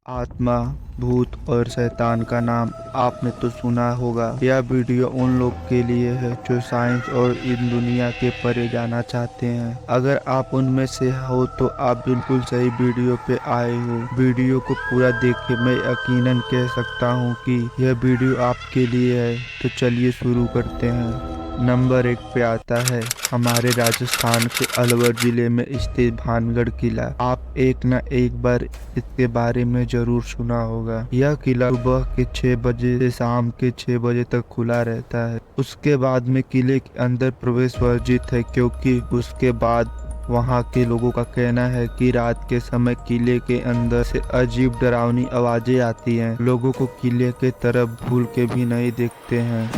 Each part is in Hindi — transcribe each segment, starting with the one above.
आत्मा, भूत और शैतान का नाम आपने तो सुना होगा। यह वीडियो उन लोग के लिए है जो साइंस और इन दुनिया के परे जाना चाहते हैं। अगर आप उनमें से हो तो आप बिल्कुल सही वीडियो पे आए हो। वीडियो को पूरा देख के मैं यकीनन कह सकता हूँ कि यह वीडियो आपके लिए है। तो चलिए शुरू करते हैं। नंबर 1 पे आता है हमारे राजस्थान के अलवर जिले में स्थित भानगढ़ किला। आप एक न एक बार इसके बारे में जरूर सुना होगा। यह किला सुबह के 6 बजे से शाम के 6 बजे तक खुला रहता है। उसके बाद में किले के अंदर प्रवेश वर्जित है, क्योंकि उसके बाद वहाँ के लोगों का कहना है कि रात के समय किले के अंदर से अजीब डरावनी आवाजें आती हैं। लोगों को किले के तरफ भूल के भी नहीं देखते हैं,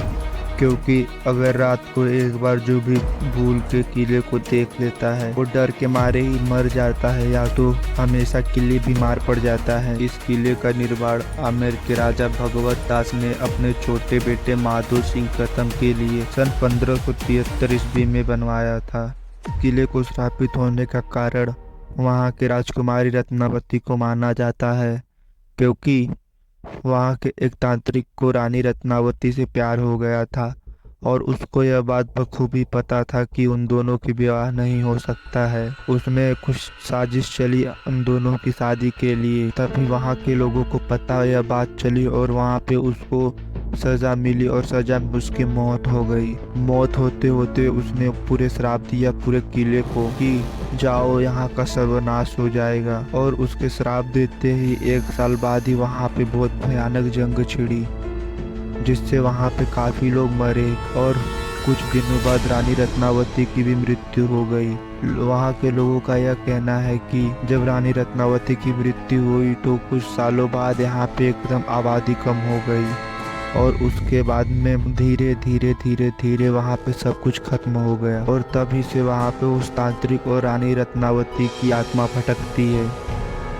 क्योंकि अगर रात को एक बार जो भी भूल के किले को देख लेता है वो डर के मारे ही मर जाता है, या तो हमेशा किले बीमार पड़ जाता है। इस किले का निर्माण आमेर के राजा भगवत दास ने अपने छोटे बेटे माधो सिंह प्रथम के लिए सन 1573 ईस्वी में बनवाया था। किले को स्थापित होने का कारण वहाँ के राजकुमारी रत्नावती को माना जाता है, क्योंकि वहाँ के एक तांत्रिक को रानी रत्नावती से प्यार हो गया था और उसको यह बात बखूबी पता था कि उन दोनों की विवाह नहीं हो सकता है। उसने कुछ साजिश चली उन दोनों की शादी के लिए। तभी वहाँ के लोगों को पता यह बात चली और वहाँ पे उसको सजा मिली और सजा में उसकी मौत हो गई। मौत होते होते उसने पूरे श्राप दिया पूरे किले को कि जाओ, यहाँ का सर्वनाश हो जाएगा। और उसके श्राप देते ही 1 साल बाद ही वहाँ पे बहुत भयानक जंग छिड़ी, जिससे वहाँ पे काफी लोग मरे और कुछ दिनों बाद रानी रत्नावती की भी मृत्यु हो गई। वहाँ के लोगों का यह कहना है कि जब रानी रत्नावती की मृत्यु हुई तो कुछ सालों बाद यहाँ पे एकदम आबादी कम हो गई और उसके बाद में धीरे धीरे धीरे धीरे वहाँ पे सब कुछ खत्म हो गया। और तभी से वहाँ पे उस तांत्रिक और रानी रत्नावती की आत्मा भटकती है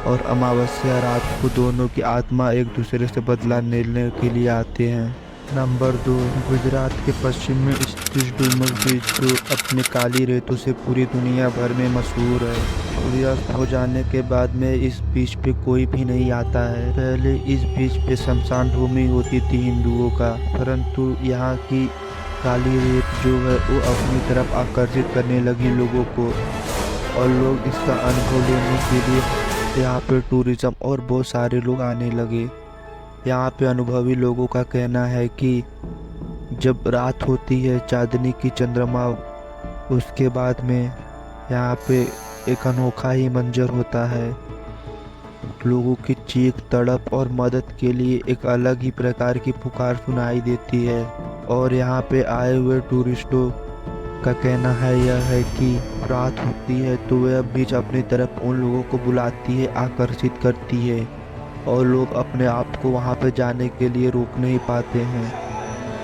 और अमावस्या रात को दोनों की आत्मा एक दूसरे से बदला लेने के लिए आते हैं। नंबर 2, गुजरात के पश्चिम में स्थित डूमस बीच, जो अपने काली रेतों से पूरी दुनिया भर में मशहूर है। सूर्यास्त हो जाने के बाद में इस बीच पे कोई भी नहीं आता है। पहले इस बीच पे शमशान भूमि होती थी हिंदुओं का, परंतु यहाँ की काली रेत जो है वो अपनी तरफ आकर्षित करने लगी लोगों को, और लोग इसका अनुभव लेने के लिए यहाँ पे टूरिज्म और बहुत सारे लोग आने लगे। यहाँ पे अनुभवी लोगों का कहना है कि जब रात होती है चांदनी की चंद्रमा, उसके बाद में यहाँ पे एक अनोखा ही मंजर होता है। लोगों की चीख तड़प और मदद के लिए एक अलग ही प्रकार की पुकार सुनाई देती है। और यहाँ पे आए हुए टूरिस्टों का कहना है यह है कि रात होती है तो वह बीच अपनी तरफ उन लोगों को बुलाती है, आकर्षित करती है, और लोग अपने आप को वहाँ पे जाने के लिए रोक नहीं पाते हैं।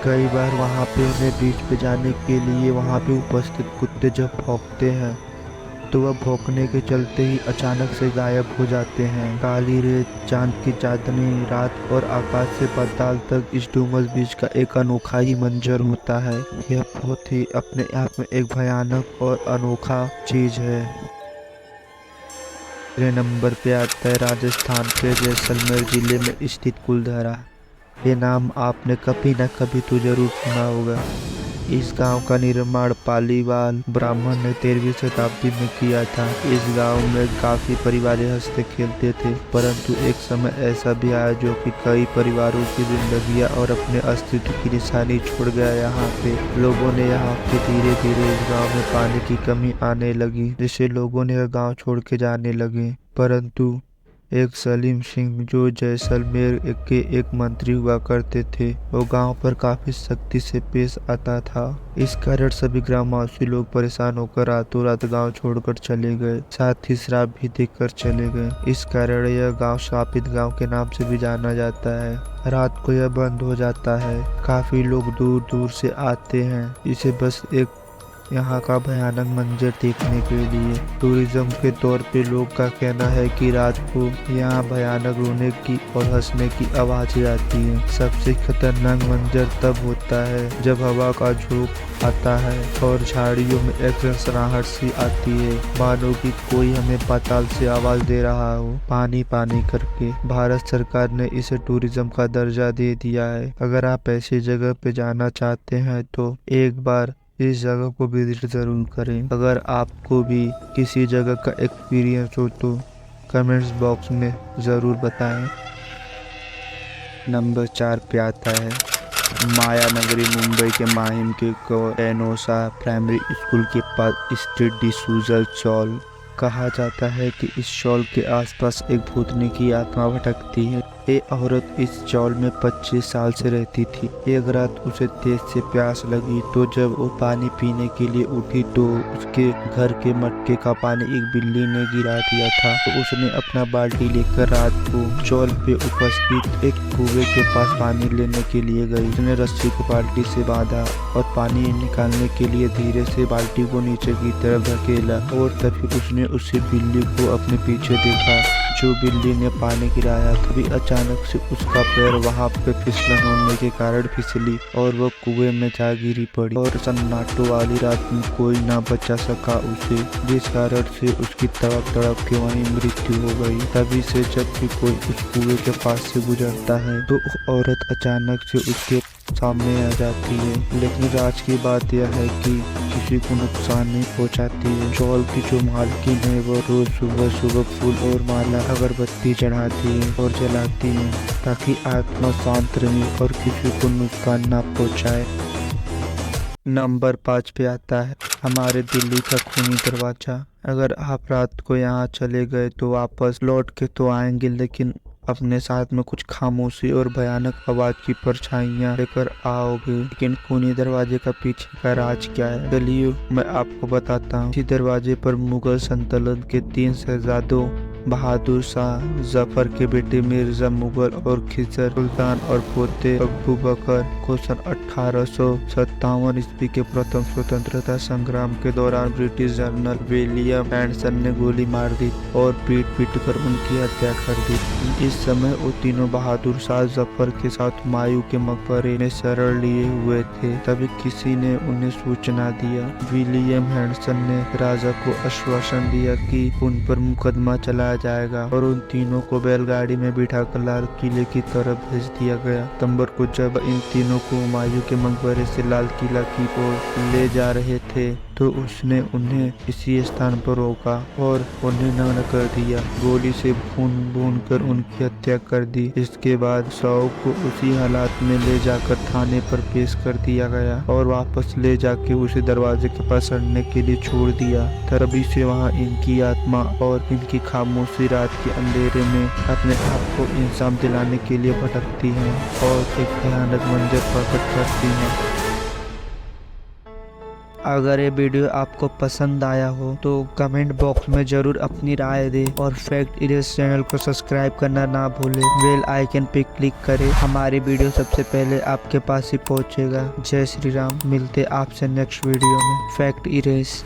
कई बार वहाँ पे उन्हें बीच पे जाने के लिए वहाँ पे उपस्थित कुत्ते जब भौंकते हैं तो वह भौंकने के चलते ही अचानक से गायब हो जाते हैं। काली रेत, चांद की चांदनी रात और आकाश से पाताल तक इस डूमस बीच का एक अनोखा ही मंजर होता है। यह बहुत ही अपने आप में एक भयानक और अनोखा चीज है। तीसरे नंबर पे आता है राजस्थान के जैसलमेर जिले में स्थित कुलधरा। ये नाम आपने कभी न कभी तो जरूर सुना होगा। इस गांव का निर्माण पालीवाल ब्राह्मण ने 13वीं शताब्दी में किया था। इस गांव में काफी परिवार हंसते खेलते थे, परंतु एक समय ऐसा भी आया जो कि कई परिवारों की जिंदगियां और अपने अस्तित्व की निशानी छोड़ गया। यहाँ पे लोगों ने यहाँ पे धीरे धीरे इस गांव में पानी की कमी आने लगी, जिससे लोगों ने यह गाँव छोड़ के जाने लगे। परंतु एक सलीम सिंह जो जैसलमेर के एक मंत्री हुआ करते थे, वो गांव पर काफी सख्ती से पेश आता था। इस कारण सभी ग्रामवासी लोग परेशान होकर रातों रात गांव छोड़कर चले गए, साथ ही श्राप भी देकर चले गए। इस कारण यह गांव श्रापित गांव के नाम से भी जाना जाता है। रात को यह बंद हो जाता है। काफी लोग दूर दूर से आते हैं इसे बस एक यहाँ का भयानक मंजर देखने के लिए। टूरिज्म के तौर पे लोग का कहना है कि रात को यहाँ भयानक रोने की और हंसने की आवाजें आती हैं। सबसे खतरनाक मंजर तब होता है जब हवा का झोंका आता है और झाड़ियों में एक सनसनाहट सी आती है, मानो कि कोई हमें पाताल से आवाज दे रहा हो, पानी पानी करके। भारत सरकार ने इसे टूरिज्म का दर्जा दे दिया है। अगर आप ऐसी जगह पे जाना चाहते हैं तो एक बार इस जगह को विजिट जरूर करें। अगर आपको भी किसी जगह का एक्सपीरियंस हो तो कमेंट्स बॉक्स में ज़रूर बताएं। नंबर 4 पे आता है माया नगरी। मुंबई के माहिम के कोएनोसा प्राइमरी स्कूल के पास स्थित डिसूजा चौल। कहा जाता है कि इस चौल के आसपास एक भूतनी की आत्मा भटकती है। ये औरत इस चौल में 25 साल से रहती थी। एक रात उसे तेज से प्यास लगी तो जब वो पानी पीने के लिए उठी तो उसके घर के मटके का पानी एक बिल्ली ने गिरा दिया था। तो उसने अपना बाल्टी लेकर रात को चौल पे उपस्थित एक कुएं के पास पानी लेने के लिए गई। उसने रस्सी को बाल्टी से बांधा और पानी निकालने के लिए धीरे से बाल्टी को नीचे की तरफ धकेला और तभी उसने उसी बिल्ली को अपने पीछे देखा जो बिल्ली ने पानी गिराया। तभी अचानक से उसका पैर वहां पे फिसलन होने के कारण फिसली और वो कुएं में जा गिरी पड़ी और सन्नाटो वाली रात में कोई ना बचा सका उसे, जिस कारण से उसकी तड़प तड़प के वहीं मृत्यु हो गई। तभी से जब भी कोई उस कुएं के पास से गुजरता है तो औरत अचानक से उसके सामने आ जाती है। लेकिन राज की बात यह है कि किसी को नुकसान नहीं पहुंचाती है। चौल की जो मालकिन है वो रोज सुबह सुबह फूल और माला अगरबत्ती चढ़ाती है और जलाती है ताकि आत्मा शांत रहे और किसी को नुकसान ना पहुंचाए। नंबर 5 पे आता है हमारे दिल्ली का खूनी दरवाजा। अगर आप रात को यहाँ चले गए तो वापस लौट के तो आएंगे, लेकिन अपने साथ में कुछ खामोशी और भयानक आवाज की परछाइयां लेकर आओगे। लेकिन खूनी दरवाजे का पीछे का राज क्या है, चलिए मैं आपको बताता हूँ। इसी दरवाजे पर मुगल सल्तनत के 3 शहजादों बहादुर शाह, जफर के बेटे मिर्जा मुगल और खिजर सुल्तान और पोते अबू बकर को सन 1857 ईस्वी के प्रथम स्वतंत्रता संग्राम के दौरान ब्रिटिश जनरल विलियम हेंडसन ने गोली मार दी और पीट कर उनकी हत्या कर दी। इस समय वो तीनों बहादुर शाह जफर के साथ हुमायूं के मकबरे में शरण लिए हुए थे। तभी किसी ने उन्हें सूचना दिया। विलियम हेंडसन ने राजा को आश्वासन दिया कि उन पर मुकदमा चलाया जाएगा और उन तीनों को बैलगाड़ी में बिठाकर लाल किले की तरफ भेज दिया गया। सितंबर को जब इन तीनों को हुमायूं के मकबरे से लाल किला की ओर ले जा रहे थे तो उसने उन्हें इसी स्थान पर रोका और उन्हें नग्न कर दिया। गोली से भून कर उनकी हत्या कर दी। इसके बाद शव को उसी हालात में ले जाकर थाने पर पेश कर दिया गया और वापस ले जाके उसे दरवाजे के पास सड़ने के लिए छोड़ दिया। तभी से वहाँ इनकी आत्मा और इनकी खामोशी रात के अंधेरे में अपने आप को इंसाफ दिलाने के लिए भटकती हैं और एक भयानक मंजर प्रकट करती हैं। अगर ये वीडियो आपको पसंद आया हो तो कमेंट बॉक्स में जरूर अपनी राय दें और फैक्ट इरेज चैनल को सब्सक्राइब करना ना भूलें। बेल आइकन पे क्लिक करें, हमारी वीडियो सबसे पहले आपके पास ही पहुंचेगा। जय श्री राम। मिलते आपसे नेक्स्ट वीडियो में। Fact erase.